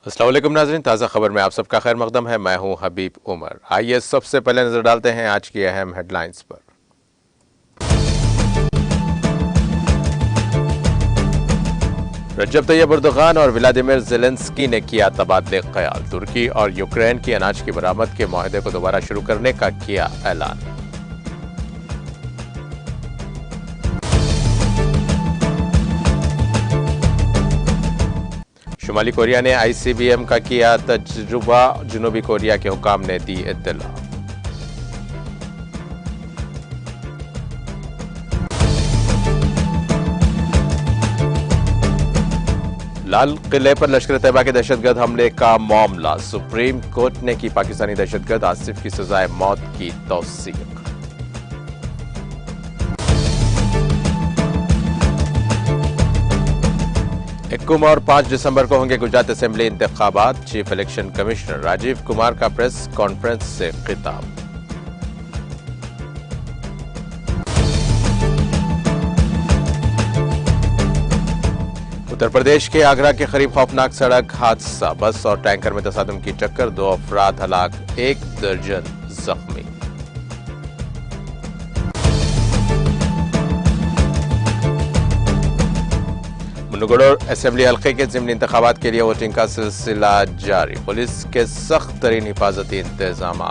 अस्सलाम वालेकुम नाज़रीन, ताज़ा खबर में आप सबका खैर मकदम है। मैं हूं हबीब उमर। आइए सबसे पहले नजर डालते हैं आज की अहम हेडलाइंस पर। रजब तैयब एर्दोगान और व्लादिमीर ज़ेलेंस्की ने किया तबादले ख्याल। तुर्की और यूक्रेन की अनाज की बरामद के मुआहदे को दोबारा शुरू करने का किया ऐलान। शुमाली कोरिया ने आईसीबीएम का किया तजुर्बा। जनूबी कोरिया के हुकाम ने दी इत्तला। लाल किले पर लश्कर तैयबा के दहशतगर्द हमले का मामला। सुप्रीम कोर्ट ने की पाकिस्तानी दहशतगर्द आसिफ की सजाए मौत की तौसीक। इक्कुम और 5 दिसंबर को होंगे गुजरात असेंबली इंतखाबात। Chief election commissioner Rajiv Kumar का प्रेस कॉन्फ्रेंस से खिताब। उत्तर प्रदेश के आगरा के करीब खौफनाक सड़क हादसा। बस और टैंकर में तसादम की टक्कर, 2 अफराद हलाक, 1 दर्जन जख्मी। मुनुगुडो असेंबली हल्के के ज़िमनी इंतखाबात के लिए वोटिंग का सिलसिला जारी। पुलिस के सख्त तरीन हिफाजती इंतजाम।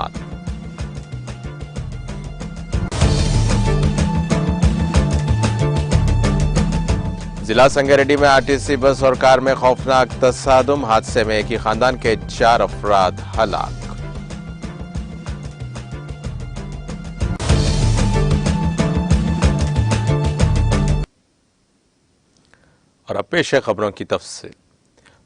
जिला संगारेड्डी में आरटीसी बस और कार में खौफनाक तसादुम। हादसे में एक ही खानदान के 4 अफराद हलाक। और अब पेश है खबरों की तफसील।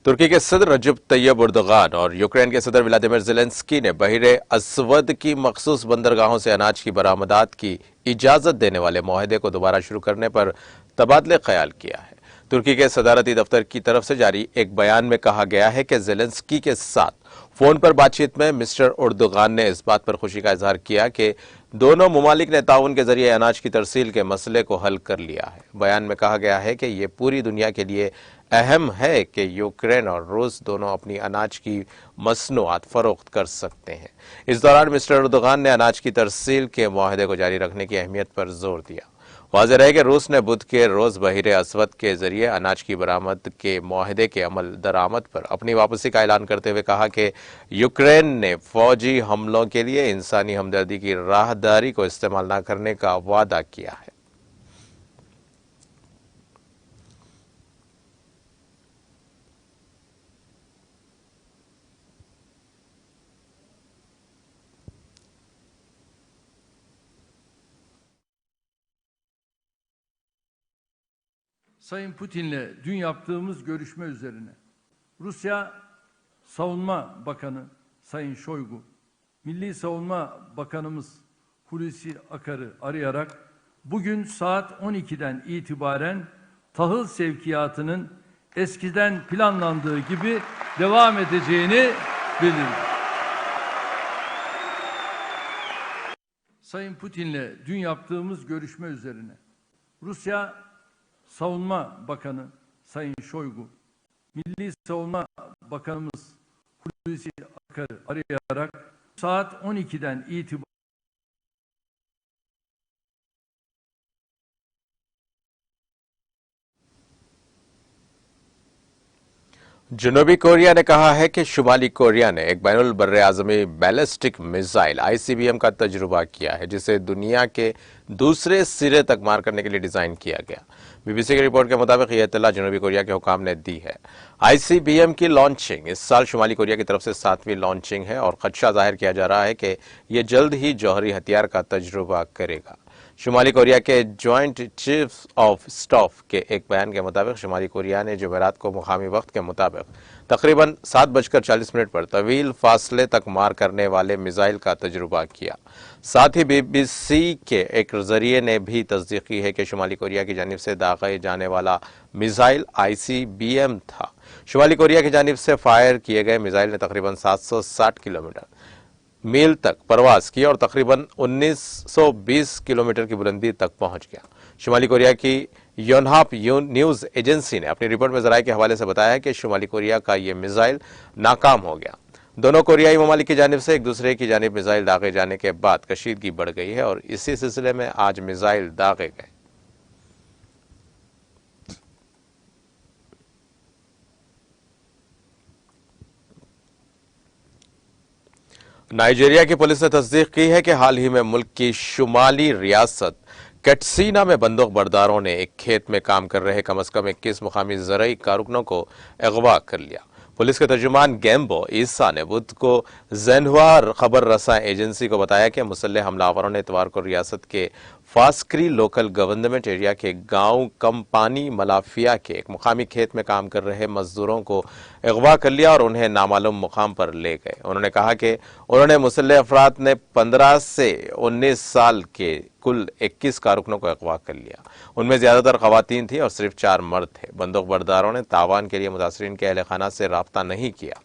तुर्की के सदर रजब तैयब एर्दोगान और यूक्रेन के सदर व्लादिमीर ज़ेलेंस्की ने बहिरे अस्वद की मखसूस बंदरगाहों से अनाज की बरामदात की इजाजत देने वाले मुआहदे को दोबारा शुरू करने पर तबादले ख्याल किया है। तुर्की के सदारती दफ्तर की तरफ से जारी एक बयान में कहा गया है कि ज़ेलेंस्की के साथ फोन पर बातचीत में मिस्टर एर्दोगान ने इस बात पर खुशी का इजहार किया कि दोनों मुमालिक ने ताउन के जरिए अनाज की तरसील के मसले को हल कर लिया है। बयान में कहा गया है कि यह पूरी दुनिया के लिए अहम है कि यूक्रेन और रूस दोनों अपनी अनाज की मसनूआत फरोख्त कर सकते हैं। इस दौरान मिस्टर एर्दोगान ने अनाज की तरसील के मुआहदे को जारी रखने की अहमियत पर जोर दिया। वाज़ेह रहे कि रूस ने बुध के रोज बहिरे अस्वद के जरिए अनाज की बरामद के मुआहदे के अमल दरामद पर अपनी वापसी का ऐलान करते हुए कहा कि यूक्रेन ने फौजी हमलों के लिए इंसानी हमदर्दी की राहदारी को इस्तेमाल न करने का वादा किया है। Sayın Putin'le dün yaptığımız görüşme üzerine Rusya Savunma Bakanı Sayın Şoygu, Milli Savunma Bakanımız Hulusi Akar'ı arayarak bugün saat 12'den itibaren tahıl sevkiyatının eskiden planlandığı gibi devam edeceğini bildirdi. Sayın Putin'le dün yaptığımız görüşme üzerine Rusya Savunma Bakanı Sayın Şoygu, Milli Savunma Bakanımız Hulusi Akar'ı arayarak saat 12'den itibaren जनूबी Korea ने कहा है कि शुमाली Korea ने एक बैनुल बर्रे Azmi ballistic missile ICBM का तजुर्बा किया है, जिसे दुनिया के दूसरे सिरे तक मार करने के लिए डिजाइन किया गया। बीबीसी की रिपोर्ट के मुताबिक यह इत्तला जनूबी कोरिया के हुकाम ने दी है। आईसीबीएम की लॉन्चिंग इस साल शुमाली कोरिया की तरफ से 7वीं लॉन्चिंग है और खदशा जाहिर किया जा रहा है कि यह जल्द ही जौहरी हथियार का तजुर्बा करेगा। शुमाली कोरिया के ज्वाइंट चीफ ऑफ स्टाफ के एक बयान के मुताबिक शुमाली कोरिया ने जुमेरात को मुकामी वक्त के मुताबिक तकरीबन 7:40 पर तवील फासले तक मार करने वाले मिसाइल का तजुर्बा किया। साथ ही बीबीसी के एक जरिए ने भी तस्दीक की है कि शुमाली कोरिया की जानिब से दागे जाने वाला मिसाइल आईसीबीएम था। शुमाली कोरिया की जानिब से फायर किए गए मिसाइल ने तकरीबन 760 किलोमीटर मील तक परवाज की और तकरीबन 1920 किलोमीटर की बुलंदी तक पहुंच गया। शुमाली कोरिया की योनहाप न्यूज एजेंसी ने अपनी रिपोर्ट में जराये के हवाले से बताया है कि शुमाली कोरिया का यह मिसाइल नाकाम हो गया। दोनों कोरियाई ममालिक की जानिब से एक दूसरे की जानिब मिसाइल दागे जाने के बाद कशीदगी बढ़ गई है और इसी सिलसिले में आज मिसाइल दागे गए। नाइजीरिया की पुलिस ने तस्दीक की है कि हाल ही में मुल्क की शुमाली रियासत कटसीना में बंदूक बरदारों ने एक खेत में काम कर रहे कम से कम 21 मुकामी ज़रई कारकुनों को अगवा कर लिया। पुलिस के तर्जुमान गैम्बो ईसा ने बुध को ज़ेनहुआ खबर रसा एजेंसी को बताया कि मुसल्लह हमलावरों ने इतवार को रियासत के फास्क्री लोकल गवर्नमेंट एरिया के गांव कंपानी मलाफिया के एक मुकामी खेत में काम कर रहे मजदूरों को अगवा कर लिया और उन्हें नामालूम मुकाम पर ले गए। उन्होंने कहा कि उन्होंने मुसल्लह अफराद ने 15 से 19 साल के कुल 21 कारकुनों को अगवा कर लिया। उनमें ज्यादातर खवातीन थी और सिर्फ 4 मर्द थे। बंदूक बरदारों ने तावान के लिए मुतासरीन के अहल खाना से राब्ता नहीं किया।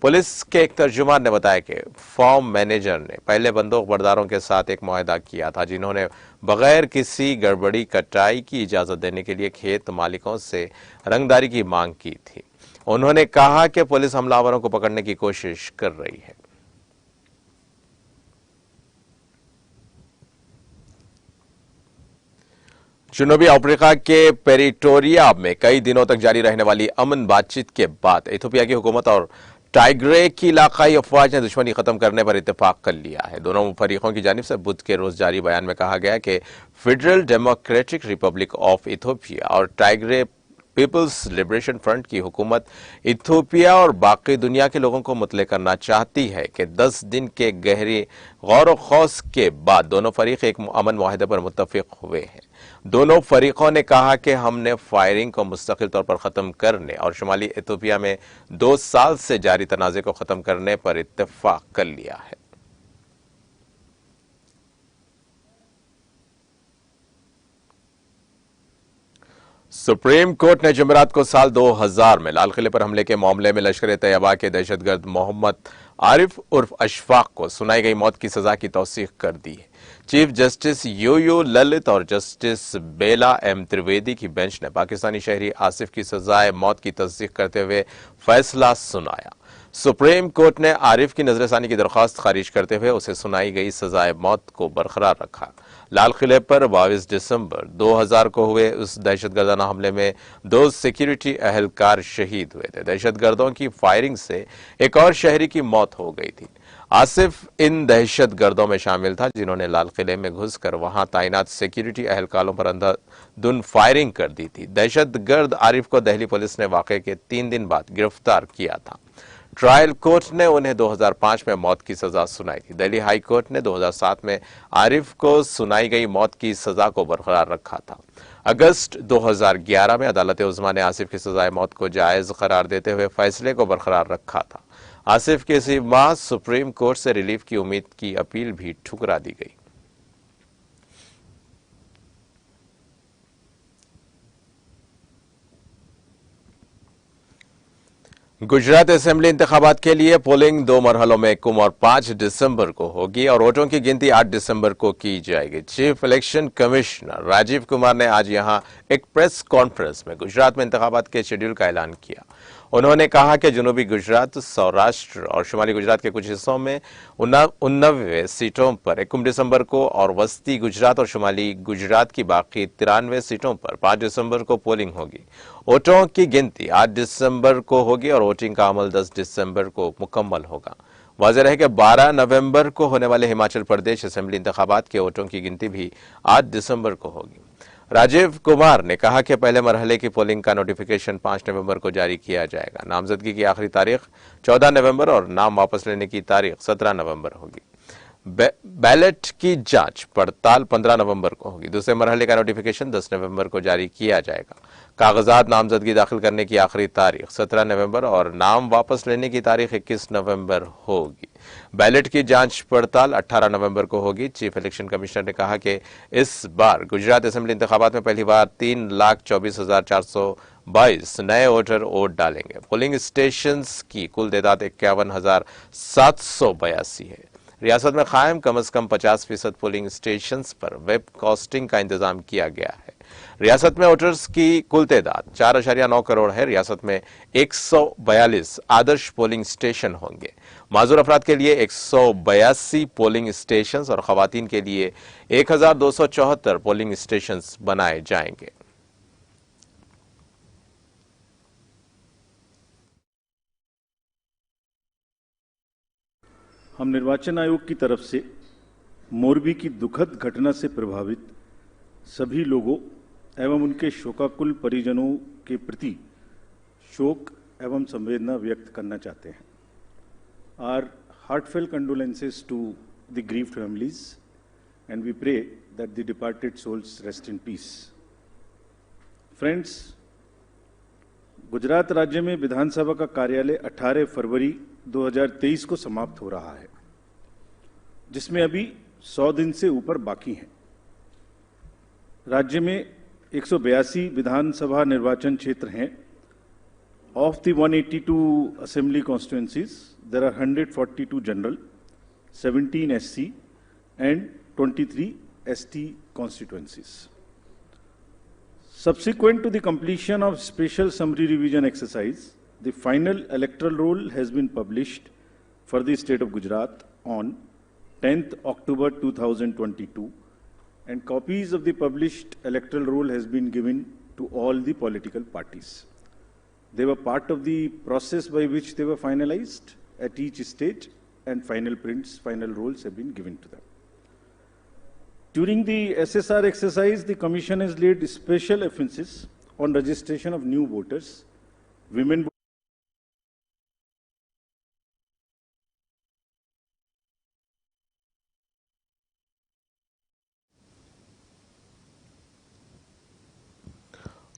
पुलिस के एक तर्जुमान ने बताया कि फार्म मैनेजर ने पहले बंदूक बरदारों के साथ एक मुआहदा किया था, जिन्होंने बगैर किसी गड़बड़ी कटाई की इजाजत देने के लिए खेत मालिकों से रंगदारी की मांग की थी। उन्होंने कहा कि पुलिस हमलावरों को पकड़ने की कोशिश कर रही है। जनूबी अफ्रीका के पेरिटोरिया में कई दिनों तक जारी रहने वाली अमन बातचीत के बाद इथियोपिया की हुकूमत और टाइग्रे की इलाकाई अफवाज ने दुश्मनी खत्म करने पर इत्तेफाक कर लिया है। दोनों फरीकों की जानिब से बुध के रोज जारी बयान में कहा गया कि federal democratic Republic of Ethiopia और टाइग्रे पीपल्स लिबरेशन फ्रंट की हुकूमत इथियोपिया और बाकी दुनिया के लोगों को मुतले करना चाहती है कि 10 दिन के गहरी गौर खौस के बाद दोनों फरीक एक अमन मुआहदे पर मुत्तफिक हुए हैं। दोनों फरीकों ने कहा कि हमने फायरिंग को मुस्तकिल तौर पर खत्म करने और शुमाली इथियोपिया में 2 साल से जारी तनाज़े को खत्म करने पर इत्तेफाक कर लिया है। सुप्रीम कोर्ट ने जुमेरात को साल 2000 में लाल किले पर हमले के मामले में लश्कर तैयबा के दहशतगर्द मोहम्मद आरिफ उर्फ अशफाक को सुनाई गई मौत की सजा की तौसीक कर दी है। चीफ जस्टिस यू ललित और जस्टिस बेला एम त्रिवेदी की बेंच ने पाकिस्तानी शहरी आसिफ की सजाए मौत की तस्दीक करते हुए फैसला सुनाया। सुप्रीम कोर्ट ने आरिफ की नजरसानी की दरख्वास्त खारिज करते हुए उसे सुनाई गई सजाए मौत को बरकरार रखा। लाल किले पर 22 दिसंबर 2000 को हुए उस दहशतगर्दाना हमले में 2 सिक्योरिटी अहलकार शहीद हुए थे। दहशतगर्दों की फायरिंग से एक और शहरी की मौत हो गई थी। आसिफ इन दहशतगर्दों में शामिल था जिन्होंने लाल किले में घुसकर वहां तैनात सिक्योरिटी अहलकारों पर अंधाधुंध फायरिंग कर दी थी। दहशतगर्द आरिफ को दिल्ली पुलिस ने वाकये के 3 दिन बाद गिरफ्तार किया था। ट्रायल कोर्ट ने उन्हें 2005 में मौत की सजा सुनाई थी। दिल्ली हाई कोर्ट ने 2007 में आरिफ को सुनाई गई मौत की सजा को बरकरार रखा था। अगस्त 2011 में अदालत उज़्मा ने आसिफ की सजाए मौत को जायज करार देते हुए फैसले को बरकरार रखा था। आसिफ के इसी माह सुप्रीम कोर्ट से रिलीफ की उम्मीद की अपील भी ठुकरा दी गई। गुजरात असेंबली इंतखाबात के लिए पोलिंग 2 मरहलों में कुम और 5 दिसंबर को होगी और वोटों की गिनती 8 दिसंबर को की जाएगी। Chief election commissioner Rajiv Kumar ने आज यहां एक प्रेस कॉन्फ्रेंस में गुजरात में इंतखाबात के शेड्यूल का ऐलान किया। उन्होंने कहा कि जनूबी गुजरात, सौराष्ट्र और शुमाली गुजरात के कुछ हिस्सों में 89 सीटों पर 21 दिसंबर को और वस्ती गुजरात और शुमाली गुजरात की बाकी 93 सीटों पर 5 दिसंबर को पोलिंग होगी। वोटों की गिनती 8 दिसंबर को होगी और वोटिंग का अमल 10 दिसंबर को मुकम्मल होगा। वाज़ेह रहे कि 12 नवंबर को होने वाले हिमाचल प्रदेश असेंबली इंतखाबात के वोटों की गिनती भी 8 दिसंबर को होगी। राजीव कुमार ने कहा कि पहले मरहले की पोलिंग का नोटिफिकेशन 5 नवंबर को जारी किया जाएगा। नामजदगी की आखिरी तारीख 14 नवंबर और नाम वापस लेने की तारीख 17 नवंबर होगी। बैलेट की जांच पड़ताल 15 नवंबर को होगी। दूसरे मरहले का नोटिफिकेशन 10 नवंबर को जारी किया जाएगा। कागजात नामजदगी दाखिल करने की आखिरी तारीख 17 नवंबर और नाम वापस लेने की तारीख 21 नवंबर होगी। बैलेट की जांच पड़ताल 18 नवंबर को होगी। चीफ इलेक्शन कमिश्नर ने कहा कि इस बार गुजरात असेंबली इंतखाबात में पहली बार 3,24,422 नए वोटर वोट डालेंगे। पोलिंग स्टेशंस की कुल तादाद 51,782 है। रियासत में कायम कम से कम 50% पोलिंग स्टेशंस पर वेब कास्टिंग का इंतजाम किया गया है। रियासत में वोटर्स की कुल तादाद 4.9 करोड़ है। रियासत में 142 आदर्श पोलिंग स्टेशन होंगे। माजूर अफराद के लिए 182 पोलिंग स्टेशन और खवातीन के लिए 1274 पोलिंग स्टेशन बनाए जाएंगे। हम निर्वाचन आयोग की तरफ से मोरबी की दुखद घटना से प्रभावित सभी लोगों एवं उनके शोकाकुल परिजनों के प्रति शोक एवं संवेदना व्यक्त करना चाहते हैं। Our heartfelt condolences to the grieved families, and we pray that the departed souls rest in peace. Friends, Gujarat राज्य में विधानसभा का कार्यालय 18 फरवरी 2023 को समाप्त हो रहा है, जिसमें अभी 100 दिन से ऊपर बाकी हैं। राज्य में 182 विधानसभा निर्वाचन क्षेत्र हैं। Of the 182 assembly constituencies, there are 142 general, 17 SC, and 23 ST constituencies. Subsequent to the completion of special summary revision exercise, the final electoral roll has been published for the state of Gujarat on 10th October 2022, and copies of the published electoral roll has been given to all the political parties. They were part of the process by which they were finalized at each stage, and final prints, final rolls have been given to them. During the SSR exercise, the Commission has laid special emphasis on registration of new voters, women.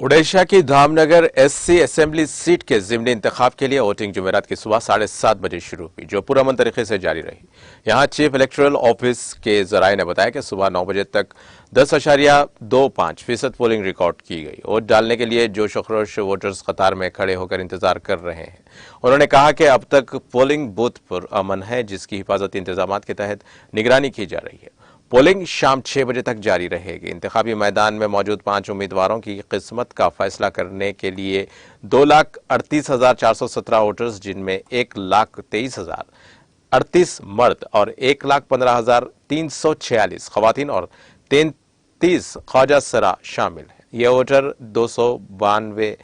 Odisha की Dhamnagar SC assembly seat के ज़िमनी इंतखाब के लिए voting जुमेरात की सुबह 7:30 बजे शुरू हुई, जो पुरअमन तरीके से जारी रही। यहां चीफ इलेक्टोरल ऑफिस के जराये ने बताया कि सुबह 9 बजे तक 10.25% पोलिंग रिकॉर्ड की गई। वोट डालने के लिए जोश व खरोश वोटर्स कतार में खड़े होकर इंतजार कर रहे हैं। उन्होंने कहा कि अब तक पोलिंग बूथ पर अमन है, जिसकी हिफाजती इंतजाम के तहत निगरानी की जा रही है। पोलिंग शाम 6 बजे तक जारी रहेगी। इंतखाबी मैदान में मौजूद 5 उम्मीदवारों की किस्मत का फैसला करने के लिए 2,38,417 वोटर्स, जिनमें 1,23,038 मर्द और 1,15,346 खवातीन और 33 ख्वाजा सरा शामिल हैं। ये वोटर 292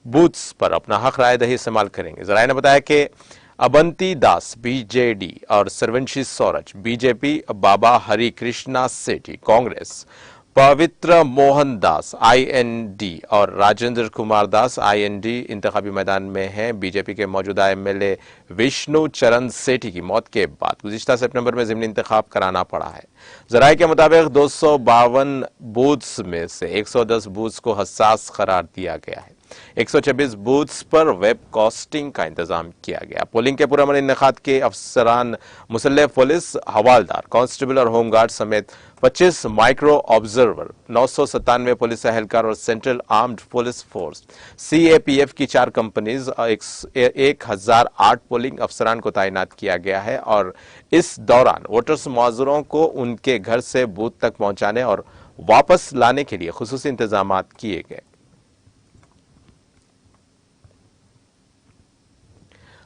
बूथ्स पर अपना हक राय दही इस्तेमाल करेंगे। जराये ने बताया कि अबंती दास बीजेडी और सर्वंशी सौरज बीजेपी, बाबा हरि कृष्णा सेठी कांग्रेस, पवित्र मोहन दास आईएनडी और राजेंद्र कुमार दास आईएनडी इंतखाबी मैदान में हैं। बीजेपी के मौजूदा एमएलए विष्णु चरण सेठी की मौत के बाद गुज़िश्ता सितंबर में ज़िमनी इंतखाब कराना पड़ा है। जराये के मुताबिक 252 बूथ्स में से 110 बूथ्स को हसास करार दिया गया है। 126 बूथ्स पर वेब कास्टिंग का इंतजाम किया गया। पोलिंग के पुरअमन इन्नेकाद के अफसरान मुसल्लह पुलिस, हवालदार, कांस्टेबल और होमगार्ड समेत 25 माइक्रो ऑब्जर्वर, 997 पुलिस एहलकार और central armed police force CAPF की 4 कंपनीज 1008 पोलिंग अफसरान को तैनात किया गया है और इस दौरान वोटर्स मौजूरों को उनके घर से बूथ तक पहुंचाने और वापस लाने के लिए खुसूसी इंतजाम किए गए।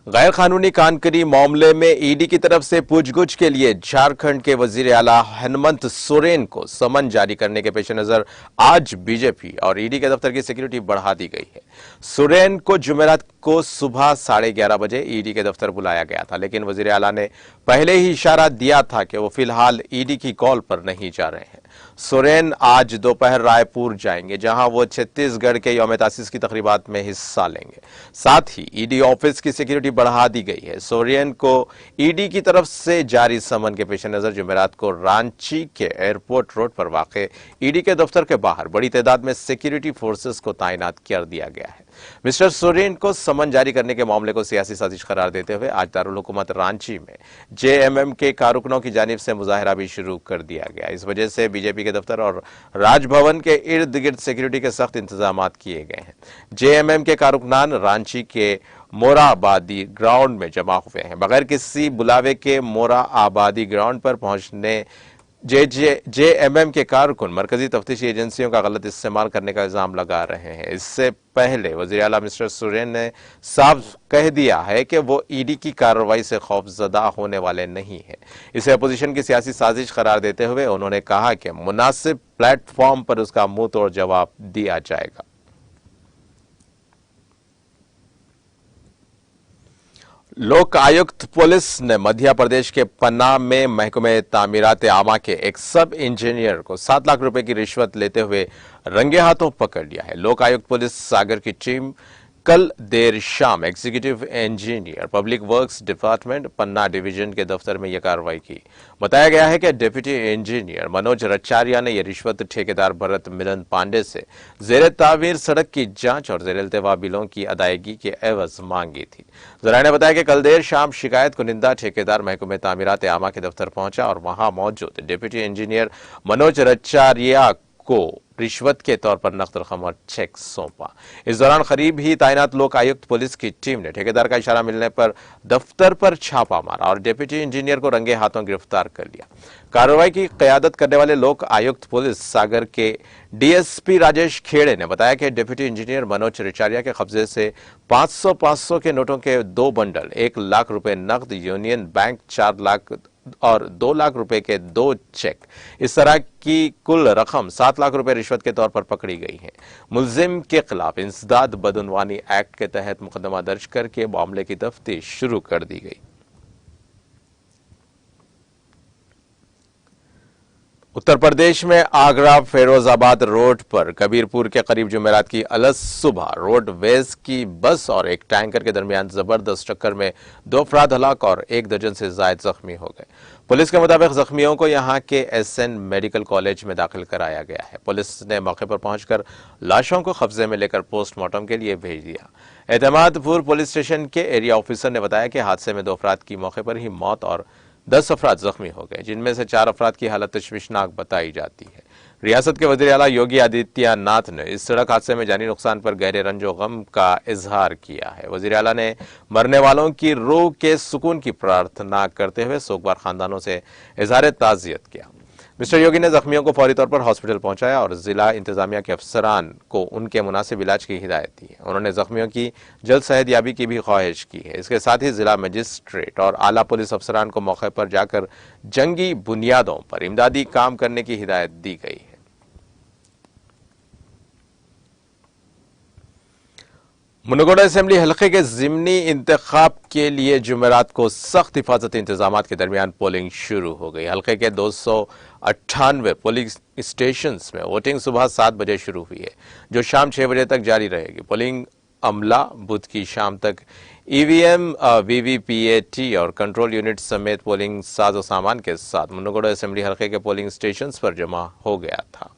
गैर कानूनी कानकरी मामले में ईडी की तरफ से पूछगछ के लिए झारखंड के वजीर आला हेमंत सोरेन को समन जारी करने के पेश नजर आज बीजेपी और ईडी के दफ्तर की सिक्योरिटी बढ़ा दी गई है। सोरेन को जुमेरात को सुबह 11:30 बजे ईडी के दफ्तर बुलाया गया था, लेकिन वजीर आला ने पहले ही इशारा दिया था कि वो फिलहाल ईडी की कॉल पर नहीं जा रहे हैं। सोरेन आज दोपहर रायपुर जाएंगे, जहां वो छत्तीसगढ़ के यौम तासीस की तकरीबात में हिस्सा लेंगे। साथ ही ईडी ऑफिस की सिक्योरिटी बढ़ा दी गई है। सोरेन को ईडी की तरफ से जारी समन के पेश नजर जुमेरात को रांची के एयरपोर्ट रोड पर वाक़े ईडी के दफ्तर के बाहर बड़ी तादाद में सिक्योरिटी फोर्सेस को तैनात कर दिया गया है। मिस्टर सोरेन को समन जारी करने के मामले को सियासी साजिश करार देते हुए आज दारुल हुकूमत रांची में जेएमएम के कारकुनों की जानिब से मुजाहरा भी शुरू कर दिया गया। इस वजह से बीजेपी के दफ्तर और राजभवन के इर्द गिर्द सिक्योरिटी के सख्त इंतजाम किए गए हैं। जेएमएम के कारकुनान रांची के मोरा आबादी ग्राउंड में जमा हुए हैं। बगैर किसी बुलावे के मोरा आबादी ग्राउंड पर पहुंचने जेएमएम के कारकुन मरकजी तफ्तीशी एजेंसियों का गलत इस्तेमाल करने का इल्जाम लगा रहे हैं। इससे पहले वज़ीर आला मिस्टर सोरेन ने साफ कह दिया है कि वो ईडी की कार्रवाई से खौफजदा होने वाले नहीं है। इसे अपोजिशन की सियासी साजिश करार देते हुए उन्होंने कहा कि मुनासिब प्लेटफॉर्म पर उसका मुंह तोड़ जवाब दिया जाएगा। लोक आयुक्त पुलिस ने मध्य प्रदेश के पन्ना में महकमे तामीरात आमा के एक सब इंजीनियर को 7 लाख रुपए की रिश्वत लेते हुए रंगे हाथों पकड़ लिया है। लोक आयुक्त पुलिस सागर की टीम कल देर शाम executive engineer public works department Panna division के दफ्तर में यह कार्रवाई की। बताया गया है कि डिप्टी इंजीनियर मनोज रचारिया ने यह रिश्वत ठेकेदार भरत मिलन पांडे से जेर तामीर सड़क की जांच और जेर इल्तवा बिलों की अदायगी के एवज मांगी थी। जराये ने बताया कि कल देर शाम शिकायत कुनिंदा ठेकेदार महकमे तामीरात आमा के दफ्तर पहुंचा और वहां मौजूद डिप्टी इंजीनियर मनोज रचारिया को रिश्वत के तौर पर नकद रकम और चेक सौंपा। इस दौरान करीब ही तैनात लोक आयुक्त पुलिस की टीम ने ठेकेदार का इशारा मिलने पर दफ्तर पर छापा मारा और डिप्टी इंजीनियर को रंगे हाथों गिरफ्तार कर लिया। कार्रवाई की क़यादत करने वाले लोक आयुक्त पुलिस सागर के डीएसपी राजेश खेड़े ने बताया कि डिप्टी इंजीनियर मनोज रिचारिया के कब्जे से 500 के नोटों के 2 बंडल, 1 लाख रुपए नकद, यूनियन बैंक 4 लाख और 2 लाख रुपए के 2 चेक, इस तरह की कुल रकम 7 लाख रुपए रिश्वत के तौर पर पकड़ी गई है। मुलजिम के खिलाफ इंसदाद बदउनवानी एक्ट के तहत मुकदमा दर्ज करके मामले की तफ्तीश शुरू कर दी गई। उत्तर प्रदेश में आगरा फिरोजाबाद रोड पर कबीरपुर के करीब जुमेरात की अलस सुबह रोडवेज की बस और एक टैंकर के दरमियान जबरदस्त टक्कर में 2 अफराद हलाक और 1 दर्जन से ज्यादा जख्मी हो गए। पुलिस के मुताबिक जख्मियों को यहां के एसएन मेडिकल कॉलेज में दाखिल कराया गया है। पुलिस ने मौके पर पहुंचकर लाशों को कब्जे में लेकर पोस्टमार्टम के लिए भेज दिया। एतमादपुर पुलिस स्टेशन के एरिया ऑफिसर ने बताया कि हादसे में 2 अफराद की मौके पर ही मौत और 10 अफराद जख्मी हो गए, जिनमें से 4 अफराद की हालत तशवीशनाक बताई जाती है। रियासत के वज़ीर आला योगी आदित्यनाथ ने इस सड़क हादसे में जानी नुकसान पर गहरे रंजो गम का इजहार किया है। वज़ीर आला ने मरने वालों की रूह के सुकून की प्रार्थना करते हुए सोगवार खानदानों से इजहार ताज़ियत किया। मिस्टर योगी ने जख्मियों को फौरी तौर पर हॉस्पिटल पहुंचाया और जिला इंतजामिया के अफसरान को उनके मुनासिब इलाज की हिदायत दी है। उन्होंने जख्मियों की जल्द सेहतयाबी की भी ख्वाहिश की है। इसके साथ ही जिला मजिस्ट्रेट और आला पुलिस अफसरान को मौके पर जाकर जंगी बुनियादों पर इमदादी काम करने की हिदायत दी गई है। मुनगोड़ा असेंबली हल्के के जिमनी इंतखाब के लिए जुमेरात को सख्त हिफाजती इंतजाम के दरमियान पोलिंग शुरू हो गई। हल्के के 298 पोलिंग स्टेशन में वोटिंग सुबह 7 बजे शुरू हुई है, जो शाम 6 बजे तक जारी रहेगी। पोलिंग अमला बुध की शाम तक ईवीएम, वीवीपीएटी और कंट्रोल यूनिट समेत पोलिंग साजो सामान के साथ मुनगोड़ा असेंबली हल्के के पोलिंग स्टेशन पर जमा हो गया था।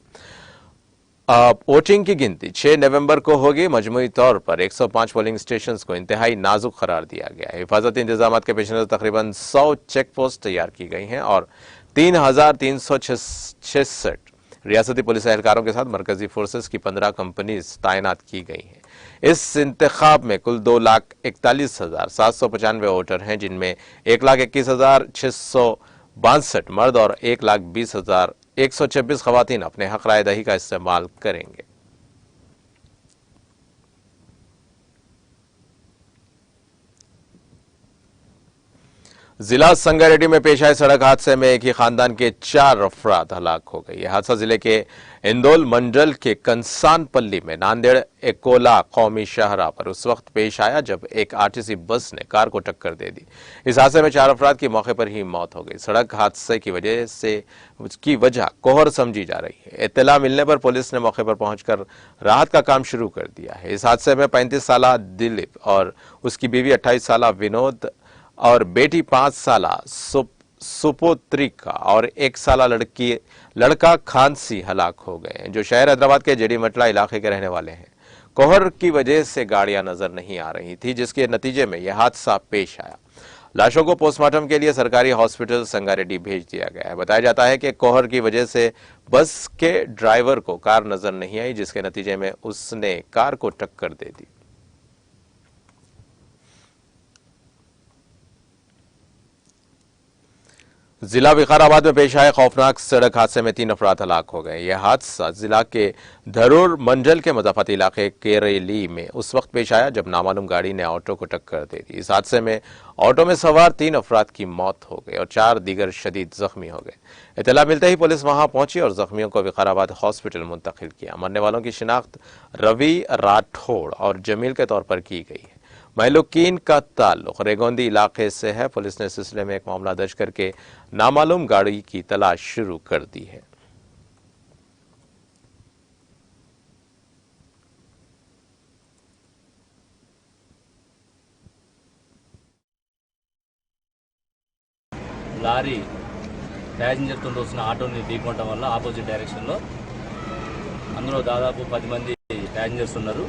वोटिंग की गिनती 6 नवंबर को होगी। मजमूई तौर पर 105 पोलिंग स्टेशन को इंतहाई नाजुक करार दिया गया है। हिफाजती इंतजाम के पेश नजर तकरीबन 100 चेक पोस्ट तैयार की गई हैं और 3,366 रियासती पुलिस एहलकारों के साथ मरकजी फोर्सेस की 15 कंपनीज तैनात की गई हैं। इस इंतखाब में कुल 2,41,795 वोटर हैं, जिनमें 1,21,662 मर्द और 1,20,126 खवातीन अपने हक राय दही का इस्तेमाल करेंगे। जिला संगारेड्डी में पेश आए सड़क हादसे में एक ही खानदान के 4 अफराद हलाक हो गए। यह हादसा जिले के इंदौल मंडल के कंसानपल्ली में नांदेड़ एकोला कौमी शाहरा पर उस वक्त पेश आया जब एक आरटीसी बस ने कार को टक्कर दे दी। इस हादसे में 4 अफराद की मौके पर ही मौत हो गई। सड़क हादसे की वजह कोहर समझी जा रही है। इत्तला मिलने पर पुलिस ने मौके पर पहुंचकर राहत का काम शुरू कर दिया है। इस हादसे में 35 साला दिलीप और उसकी बीवी 28 साला विनोद और बेटी 5 साला सुपुत्रिका और 1 साला लड़का खांसी हलाक हो गए हैं, जो शहर हैदराबाद के जेडीमटला इलाके के रहने वाले हैं। कोहर की वजह से गाड़ियां नजर नहीं आ रही थी, जिसके नतीजे में यह हादसा पेश आया। लाशों को पोस्टमार्टम के लिए सरकारी हॉस्पिटल संगारेड्डी भेज दिया गया है। बताया जाता है कि कोहर की वजह से बस के ड्राइवर को कार नजर नहीं आई, जिसके नतीजे में उसने कार को टक्कर दे दी। जिला विकाराबाद में पेश आए खौफनाक सड़क हादसे में 3 अफराद हलाक हो गए। यह हादसा जिला के धरूर मंडल के मुज़फ्फरपुर इलाके केरेली में उस वक्त पेश आया जब नामालूम गाड़ी ने ऑटो को टक्कर दे दी। इस हादसे में ऑटो में सवार 3 अफराद की मौत हो गई और 4 दीगर शदीद जख्मी हो गए। इत्तला मिलते ही पुलिस वहां पहुंची और जख्मियों को विकाराबाद हॉस्पिटल मुंतकिल किया। मरने वालों की शिनाख्त रवि राठौड़ और जमील के तौर पर की गई है। महलुकीन का ताल्लुक रेगोंदी इलाके से है। पुलिस ने इस सिलसिले में एक मामला दर्ज करके नामालूम गाड़ी की तलाश शुरू कर दी है। లారీ ప్యాసింజర్తో వస్తున్న ఆటోని ఢీకొనడం వల్ల ఆపోజిట్ డైరెక్షన్లో అందులో దాదాపు 10 మంది ప్యాసింజర్స్ ఉన్నారు.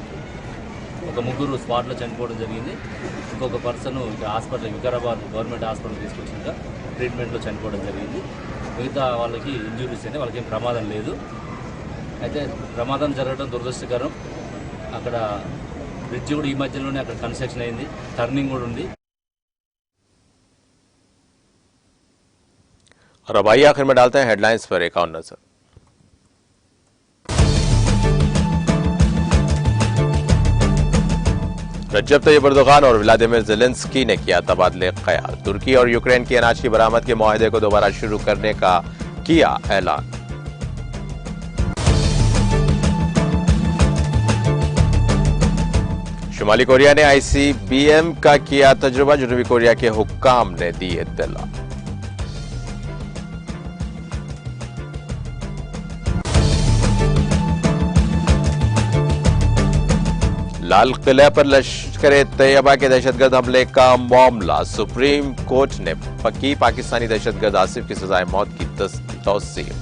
ఒక ముగ్గురు స్పాట్లో చనిపోవడం జరిగింది. ఇంకొక పర్సన్ ఇక్కడ హాస్పిటల్ వికారాబాద్ గవర్నమెంట్ హాస్పిటల్ తీసుకొచ్చాక ట్రీట్మెంట్లో చనిపోవడం జరిగింది. మిగతా వాళ్ళకి ఇంజురీస్ అయినా వాళ్ళకి ఏం ప్రమాదం లేదు. అయితే ప్రమాదం జరగడం దురదృష్టకరం. అక్కడ బ్రిడ్జ్ కూడా ఈ మధ్యలోనే అక్కడ కన్స్ట్రక్షన్ అయింది, టర్నింగ్ కూడా ఉంది. और अब आइए आखिर में डालते हैं हेडलाइंस पर एक और नजर। रजब तैयब एर्दोगान और व्लादिमीर ज़ेलेंस्की ने किया तबादले ख्याल। तुर्की और यूक्रेन की अनाज की बरामद के मुआहदे को दोबारा शुरू करने का किया ऐलान। शुमाली कोरिया ने ICBM का किया तजुर्बा। जनूबी कोरिया के हुक्काम ने दी इत्तला। लाल किले पर लश्कर तैयबा के दहशतगर्द हमले का मामला। सुप्रीम कोर्ट ने की पाकिस्तानी दहशतगर्द आसिफ की सजाए मौत की तौसीक।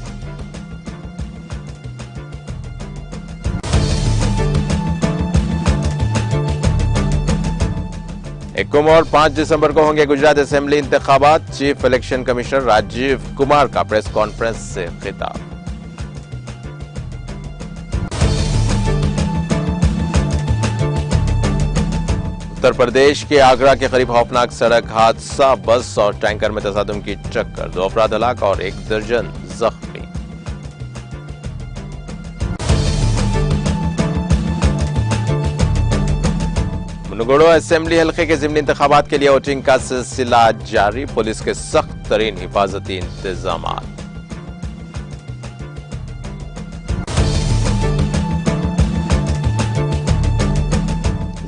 इक्कीस और 5 दिसंबर को होंगे गुजरात असेंबली इंतखाबात। Chief election commissioner Rajiv Kumar का प्रेस कॉन्फ्रेंस से खिताब। उत्तर प्रदेश के आगरा के करीब खौफनाक सड़क हादसा। बस और टैंकर में तसादुम की टक्कर, 2 अफराद हलाक और 1 दर्जन जख्मी। मुनगोड़ो असेंबली हल्के के ज़िमनी इंतखाबात के लिए वोटिंग का सिलसिला जारी। पुलिस के सख्त तरीन हिफाजती इंतजाम।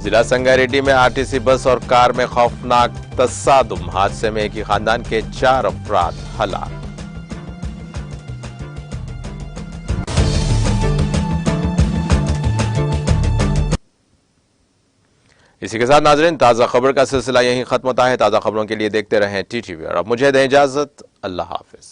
जिला संगारेड्डी में RTC बस और कार में खौफनाक तसादुम। हादसे में एक ही खानदान के 4 अफराद हलाक। इसी के साथ नाजरीन ताज़ा खबर का सिलसिला यहीं खत्म होता है। ताज़ा खबरों के लिए देखते रहें TTV और अब मुझे दें इजाजत। अल्लाह हाफिज।